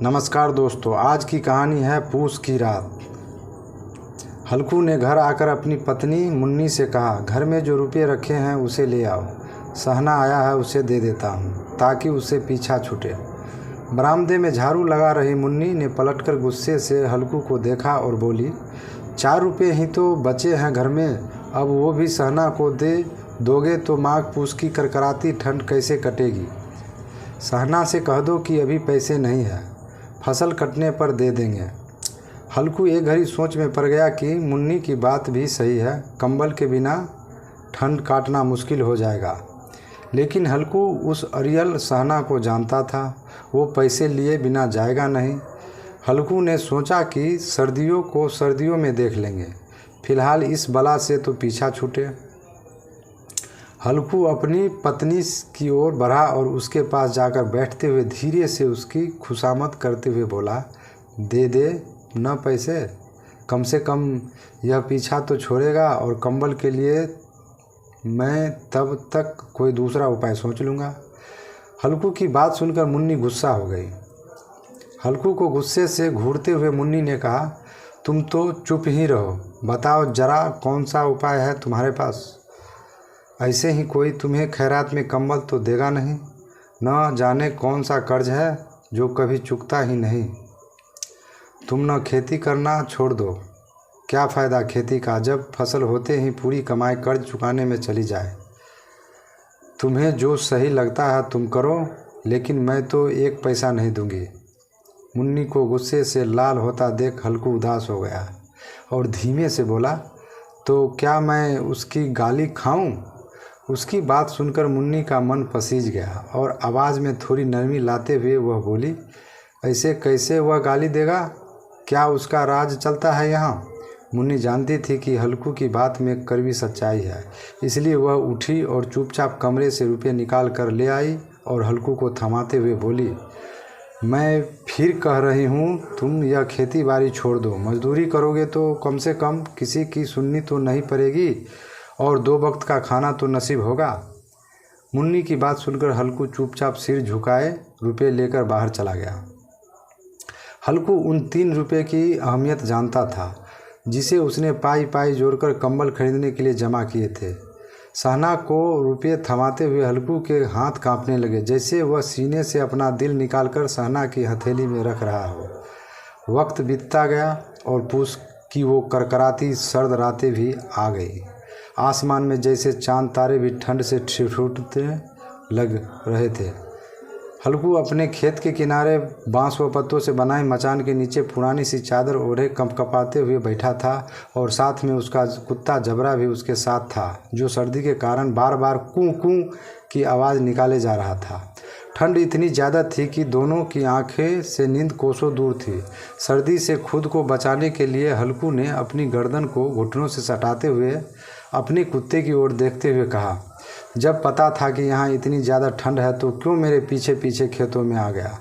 नमस्कार दोस्तों, आज की कहानी है पूस की रात। हल्कू ने घर आकर अपनी पत्नी मुन्नी से कहा, घर में जो रुपये रखे हैं उसे ले आओ। सहना आया है, उसे दे देता हूँ ताकि उसे पीछा छूटे। बरामदे में झाड़ू लगा रही मुन्नी ने पलटकर गुस्से से हल्कू को देखा और बोली, 4 रुपये ही तो बचे हैं घर में, अब वो भी सहना को दे दोगे तो माघ पूस की करकराती ठंड कैसे कटेगी। सहना से कह दो कि अभी पैसे नहीं है, फसल कटने पर दे देंगे। हल्कू एक घड़ी सोच में पड़ गया कि मुन्नी की बात भी सही है, कंबल के बिना ठंड काटना मुश्किल हो जाएगा। लेकिन हल्कू उस अरियल सहना को जानता था, वो पैसे लिए बिना जाएगा नहीं। हल्कू ने सोचा कि सर्दियों को सर्दियों में देख लेंगे, फिलहाल इस बला से तो पीछा छूटे। हल्कू अपनी पत्नी की ओर बढ़ा और उसके पास जाकर बैठते हुए धीरे से उसकी खुशामद करते हुए बोला, दे दे न पैसे, कम से कम यह पीछा तो छोड़ेगा और कंबल के लिए मैं तब तक कोई दूसरा उपाय सोच लूँगा। हल्कू की बात सुनकर मुन्नी गुस्सा हो गई। हल्कू को गुस्से से घूरते हुए मुन्नी ने कहा, तुम तो चुप ही रहो, बताओ जरा कौन सा उपाय है तुम्हारे पास। ऐसे ही कोई तुम्हें खैरात में कंबल तो देगा नहीं, न जाने कौन सा कर्ज है जो कभी चुकता ही नहीं। तुम न खेती करना छोड़ दो, क्या फ़ायदा खेती का जब फसल होते ही पूरी कमाई कर्ज चुकाने में चली जाए। तुम्हें जो सही लगता है तुम करो, लेकिन मैं तो 1 पैसा नहीं दूंगी। मुन्नी को गुस्से से लाल होता देख हल्कू उदास हो गया और धीमे से बोला, तो क्या मैं उसकी गाली खाऊं। उसकी बात सुनकर मुन्नी का मन पसीज गया और आवाज़ में थोड़ी नरमी लाते हुए वह बोली, ऐसे कैसे वह गाली देगा, क्या उसका राज चलता है यहाँ। मुन्नी जानती थी कि हल्कू की बात में कड़वी सच्चाई है, इसलिए वह उठी और चुपचाप कमरे से रुपये निकाल कर ले आई और हल्कू को थमाते हुए बोली, मैं फिर कह रही हूँ तुम यह खेती बाड़ी छोड़ दो, मजदूरी करोगे तो कम से कम किसी की सुननी तो नहीं पड़ेगी और 2 वक्त का खाना तो नसीब होगा। मुन्नी की बात सुनकर हल्कू चुपचाप सिर झुकाए रुपये लेकर बाहर चला गया। हल्कू उन 3 रुपये की अहमियत जानता था जिसे उसने पाई पाई जोड़कर कंबल खरीदने के लिए जमा किए थे। सहना को रुपये थमाते हुए हल्कू के हाथ कांपने लगे, जैसे वह सीने से अपना दिल निकालकर सहना की हथेली में रख रहा हो। वक्त बीतता गया और पूस की वो करकराती सर्द रातें भी आ गई। आसमान में जैसे चांद तारे भी ठंड से ठिठुरने लग रहे थे। हल्कू अपने खेत के किनारे बांस व पत्तों से बनाए मचान के नीचे पुरानी सी चादर ओढ़े कंपकपाते हुए बैठा था और साथ में उसका कुत्ता जबरा भी उसके साथ था, जो सर्दी के कारण बार बार कूं कूं की आवाज़ निकाले जा रहा था। ठंड इतनी ज़्यादा थी कि दोनों की आंखें से नींद कोसों दूर थी। सर्दी से खुद को बचाने के लिए हल्कू ने अपनी गर्दन को घुटनों से सटाते हुए अपने कुत्ते की ओर देखते हुए कहा, जब पता था कि यहाँ इतनी ज़्यादा ठंड है तो क्यों मेरे पीछे पीछे खेतों में आ गया।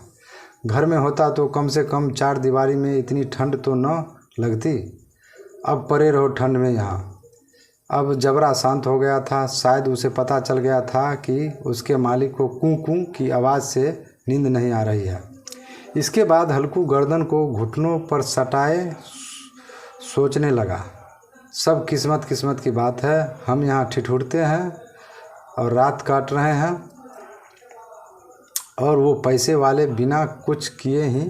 घर में होता तो कम से कम 4 दीवारी में इतनी ठंड तो न लगती। अब पड़े रहो ठंड में यहाँ। अब जबरा शांत हो गया था, शायद उसे पता चल गया था कि उसके मालिक को कूं कूं की आवाज़ से नींद नहीं आ रही है। इसके बाद हल्कू गर्दन को घुटनों पर सटाए सोचने लगा, सब किस्मत किस्मत की बात है, हम यहाँ ठिठुरते हैं और रात काट रहे हैं और वो पैसे वाले बिना कुछ किए ही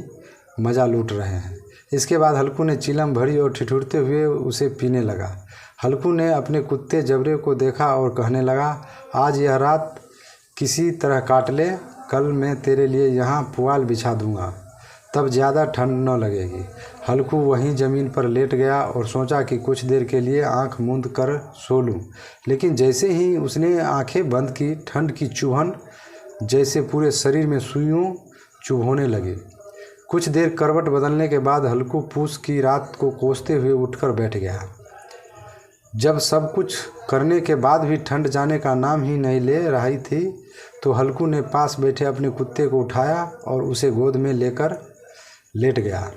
मज़ा लूट रहे हैं। इसके बाद हल्कू ने चिलम भरी और ठिठुरते हुए उसे पीने लगा। हल्कू ने अपने कुत्ते जबरे को देखा और कहने लगा, आज यह रात किसी तरह काट ले, कल मैं तेरे लिए यहाँ पुआल बिछा दूँगा, तब ज़्यादा ठंड न लगेगी। हल्कू वहीं ज़मीन पर लेट गया और सोचा कि कुछ देर के लिए आंख मूंद कर सो लूँ, लेकिन जैसे ही उसने आंखें बंद की, ठंड की चुभन जैसे पूरे शरीर में सुइयों चुभोने लगी। कुछ देर करवट बदलने के बाद हल्कू पूस की रात को कोसते हुए उठकर बैठ गया। जब सब कुछ करने के बाद भी ठंड जाने का नाम ही नहीं ले रही थी, तो हल्कू ने पास बैठे अपने कुत्ते को उठाया और उसे गोद में लेकर लेट गया।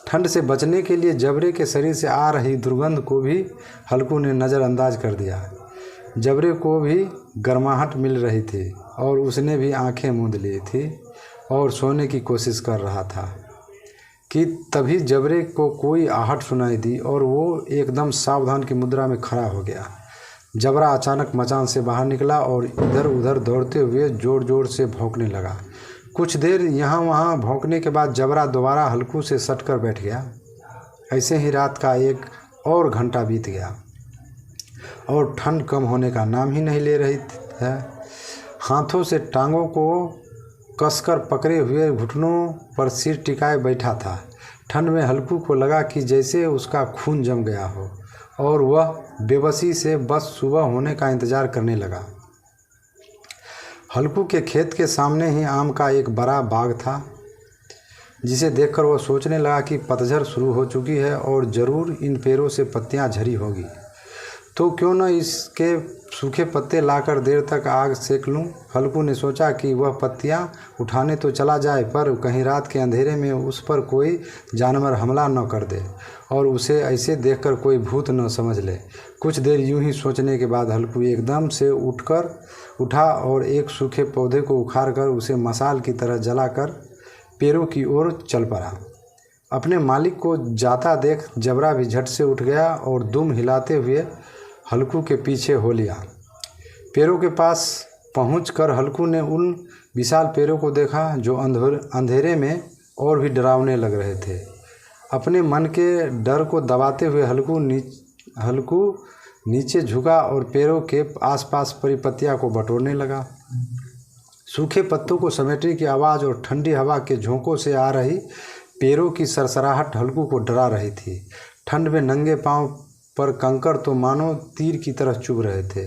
ठंड से बचने के लिए जबरे के शरीर से आ रही दुर्गंध को भी हल्कू ने नज़रअंदाज कर दिया। जबरे को भी गर्माहट मिल रही थी और उसने भी आंखें मूंद ली थी और सोने की कोशिश कर रहा था। कि तभी जबरे को कोई आहट सुनाई दी और वो एकदम सावधान की मुद्रा में खड़ा हो गया। जबरा अचानक मचान से बाहर निकला और इधर उधर दौड़ते हुए ज़ोर ज़ोर से भौंकने लगा। कुछ देर यहाँ वहाँ भौंकने के बाद जबरा दोबारा हल्कू से सटकर बैठ गया। ऐसे ही रात का 1 और घंटा बीत गया और ठंड कम होने का नाम ही नहीं ले रही है। हाथों से टांगों को कसकर पकड़े हुए घुटनों पर सिर टिकाए बैठा था। ठंड में हल्कू को लगा कि जैसे उसका खून जम गया हो और वह बेबसी से बस सुबह होने का इंतज़ार करने लगा। हल्कू के खेत के सामने ही आम का एक बड़ा बाग था, जिसे देखकर वह सोचने लगा कि पतझड़ शुरू हो चुकी है और ज़रूर इन पेड़ों से पत्तियां झड़ी होगी, तो क्यों न इसके सूखे पत्ते लाकर देर तक आग सेक लूं। हल्कू ने सोचा कि वह पत्तियां उठाने तो चला जाए, पर कहीं रात के अंधेरे में उस पर कोई जानवर हमला न कर दे और उसे ऐसे देखकर कोई भूत न समझ ले। कुछ देर यूं ही सोचने के बाद हल्कू एकदम से उठा और एक सूखे पौधे को उखाड़कर उसे मशाल की तरह जलाकर पेड़ों की ओर चल पड़ा। अपने मालिक को जाता देख जबरा भी झट से उठ गया और दुम हिलाते हुए हल्कू के पीछे हो लिया। पेड़ों के पास पहुंचकर हल्कू ने उन विशाल पेड़ों को देखा जो अंधेरे में और भी डरावने लग रहे थे। अपने मन के डर को दबाते हुए हल्कू नीचे झुका और पेड़ों के आसपास पड़ी पत्तियां को बटोरने लगा। सूखे पत्तों को समेटने की आवाज़ और ठंडी हवा के झोंकों से आ रही पेड़ों की सरसराहट हल्कू को डरा रही थी। ठंड में नंगे पांव पर कंकड़ तो मानो तीर की तरह चुभ रहे थे।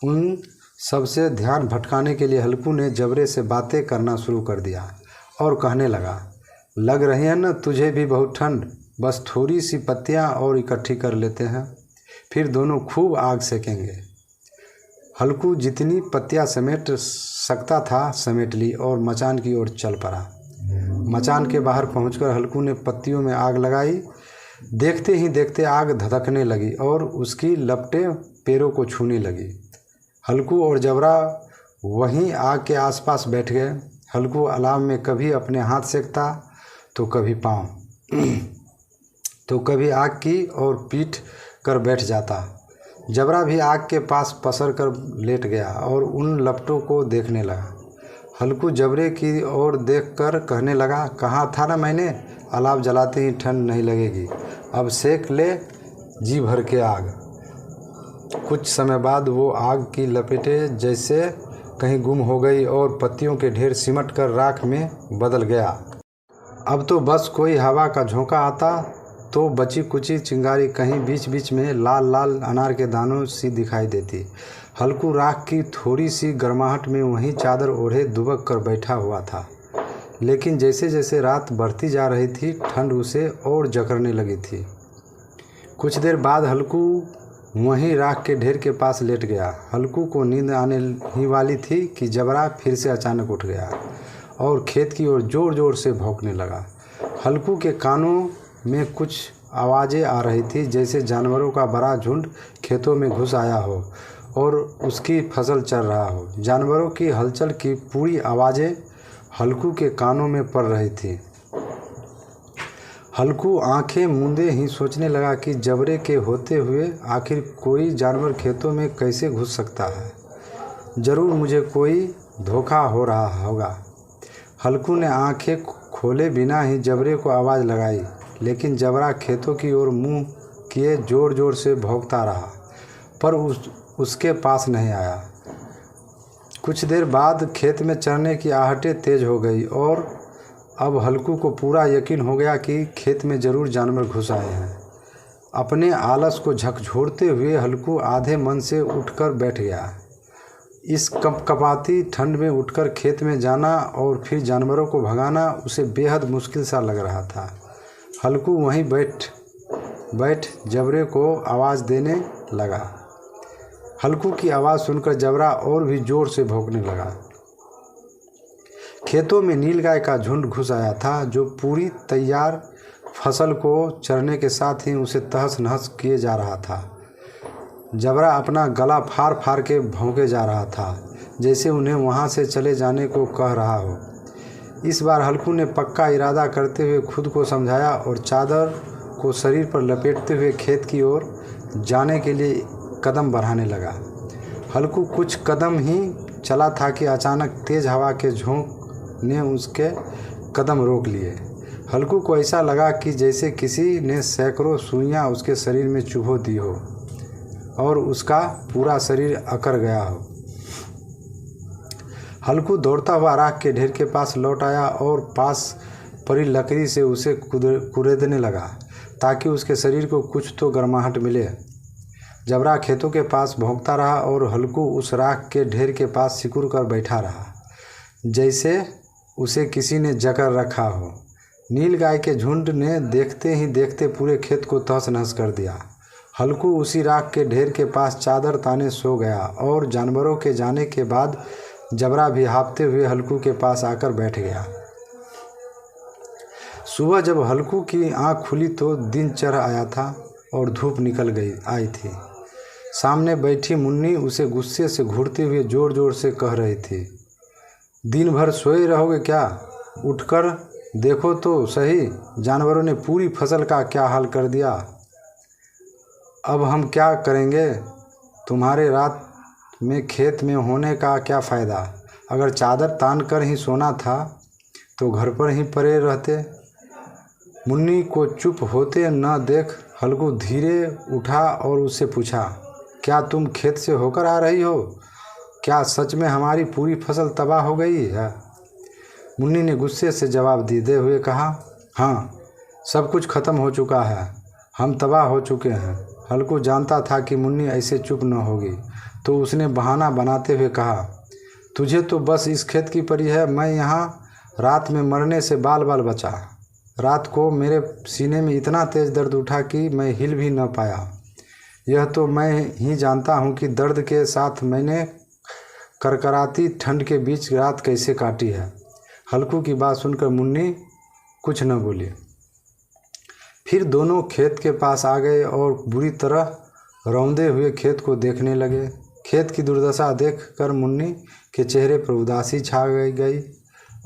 उन सबसे ध्यान भटकाने के लिए हल्कू ने जबरे से बातें करना शुरू कर दिया और कहने लगा, लग रही है न तुझे भी बहुत ठंड, बस थोड़ी सी पत्तियां और इकट्ठी कर लेते हैं, फिर दोनों खूब आग सेकेंगे। हल्कू जितनी पत्तियां समेट सकता था समेट ली और मचान की ओर चल पड़ा। मचान के बाहर पहुंचकर हल्कू ने पत्तियों में आग लगाई। देखते ही देखते आग धधकने लगी और उसकी लपटें पेड़ों को छूने लगी। हल्कू और जबरा वहीं आग के आसपास बैठ गए। हल्कू अलाव में कभी अपने हाथ सेकता तो कभी पाँव तो कभी आग की और पीठ कर बैठ जाता। जबरा भी आग के पास पसर कर लेट गया और उन लपटों को देखने लगा। हल्कू जबरे की ओर देखकर कहने लगा, कहा था ना मैंने, अलाव जलाते ही ठंड नहीं लगेगी, अब सेक ले जी भर के आग। कुछ समय बाद वो आग की लपेटें जैसे कहीं गुम हो गई और पत्तियों के ढेर सिमट कर राख में बदल गया। अब तो बस कोई हवा का झोंका आता तो बची कुची चिंगारी कहीं बीच बीच में लाल लाल अनार के दानों सी दिखाई देती। हल्कू राख की थोड़ी सी गर्माहट में वहीं चादर ओढ़े दुबक कर बैठा हुआ था, लेकिन जैसे जैसे रात बढ़ती जा रही थी ठंड उसे और जकड़ने लगी थी। कुछ देर बाद हल्कू वहीं राख के ढेर के पास लेट गया। हल्कू को नींद आने ही वाली थी कि जबरा फिर से अचानक उठ गया और खेत की ओर जोर जोर से भौंकने लगा। हल्कू के कानों में कुछ आवाज़ें आ रही थी, जैसे जानवरों का बड़ा झुंड खेतों में घुस आया हो और उसकी फसल चर रहा हो। जानवरों की हलचल की पूरी आवाज़ें हल्कू के कानों में पड़ रही थी। हल्कू आंखें मूंदे ही सोचने लगा कि जबरे के होते हुए आखिर कोई जानवर खेतों में कैसे घुस सकता है। ज़रूर मुझे कोई धोखा हो रहा होगा। हल्कू ने आंखें खोले बिना ही जबरे को आवाज़ लगाई, लेकिन जबरा खेतों की ओर मुंह किए ज़ोर ज़ोर से भौंकता रहा, पर उसके पास नहीं आया। कुछ देर बाद खेत में चरने की आहटें तेज हो गई और अब हल्कू को पूरा यकीन हो गया कि खेत में ज़रूर जानवर घुस आए हैं। अपने आलस को झकझोरते हुए हल्कू आधे मन से उठकर बैठ गया। इस कपकपाती ठंड में उठकर खेत में जाना और फिर जानवरों को भगाना उसे बेहद मुश्किल सा लग रहा था। हल्कू वहीं बैठ जबरे को आवाज़ देने लगा। हल्कू की आवाज़ सुनकर जबरा और भी ज़ोर से भौंकने लगा। खेतों में नीलगाय का झुंड घुस आया था, जो पूरी तैयार फसल को चरने के साथ ही उसे तहस नहस किए जा रहा था। जबरा अपना गला फाड़ फाड़ के भौंके जा रहा था, जैसे उन्हें वहां से चले जाने को कह रहा हो। इस बार हल्कू ने पक्का इरादा करते हुए खुद को समझाया और चादर को शरीर पर लपेटते हुए खेत की ओर जाने के लिए कदम बढ़ाने लगा। हल्कू कुछ कदम ही चला था कि अचानक तेज हवा के झोंके ने उसके कदम रोक लिए। हल्कू को ऐसा लगा कि जैसे किसी ने सैकड़ों सुइयां उसके शरीर में चुभो दी हो और उसका पूरा शरीर अकड़ गया हो। हल्कू दौड़ता हुआ राख के ढेर के पास लौट आया और पास पड़ी लकड़ी से उसे कुरेदने लगा ताकि उसके शरीर को कुछ तो गर्माहट मिले। जबरा खेतों के पास भौंकता रहा और हल्कू उस राख के ढेर के पास सिकुड़ कर बैठा रहा जैसे उसे किसी ने जकड़ रखा हो। नील गाय के झुंड ने देखते ही देखते पूरे खेत को तहस नहस कर दिया। हल्कू उसी राख के ढेर के पास चादर ताने सो गया और जानवरों के जाने के बाद जबरा भी हाँफते हुए हल्कू के पास आकर बैठ गया। सुबह जब हल्कू की आंख खुली तो दिन चढ़ आया था और धूप निकल आई थी। सामने बैठी मुन्नी उसे गुस्से से घूरते हुए जोर जोर से कह रही थी, दिन भर सोए रहोगे क्या? उठकर देखो तो सही, जानवरों ने पूरी फसल का क्या हाल कर दिया। अब हम क्या करेंगे? तुम्हारे रात में खेत में होने का क्या फ़ायदा? अगर चादर तान कर ही सोना था तो घर पर ही पड़े रहते। मुन्नी को चुप होते न देख हल्कू धीरे उठा और उससे पूछा, क्या तुम खेत से होकर आ रही हो? क्या सच में हमारी पूरी फसल तबाह हो गई है? मुन्नी ने गुस्से से जवाब देते हुए कहा, हाँ, सब कुछ खत्म हो चुका है, हम तबाह हो चुके हैं। हल्कू जानता था कि मुन्नी ऐसे चुप न होगी तो उसने बहाना बनाते हुए कहा, तुझे तो बस इस खेत की पड़ी है। मैं यहाँ रात में मरने से बाल बाल बचा। रात को मेरे सीने में इतना तेज़ दर्द उठा कि मैं हिल भी न पाया। यह तो मैं ही जानता हूँ कि दर्द के साथ मैंने करकराती ठंड के बीच रात कैसे काटी है। हल्कू की बात सुनकर मुन्नी कुछ न बोली। फिर दोनों खेत के पास आ गए और बुरी तरह रौंदे हुए खेत को देखने लगे। खेत की दुर्दशा देखकर मुन्नी के चेहरे पर उदासी छा गई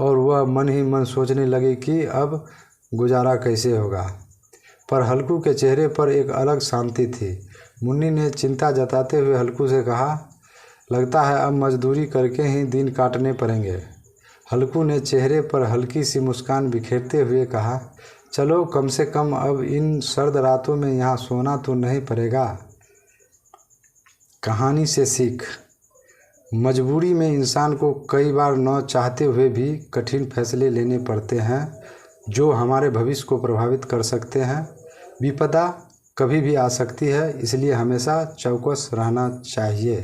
और वह मन ही मन सोचने लगी कि अब गुजारा कैसे होगा। पर हल्कू के चेहरे पर एक अलग शांति थी। मुन्नी ने चिंता जताते हुए हल्कू से कहा, लगता है अब मजदूरी करके ही दिन काटने पड़ेंगे। हल्कू ने चेहरे पर हल्की सी मुस्कान बिखेरते हुए कहा, चलो कम से कम अब इन सर्द रातों में यहाँ सोना तो नहीं पड़ेगा। कहानी से सीख, मजबूरी में इंसान को कई बार न चाहते हुए भी कठिन फैसले लेने पड़ते हैं जो हमारे भविष्य को प्रभावित कर सकते हैं। विपदा कभी भी आ सकती है, इसलिए हमेशा चौकस रहना चाहिए।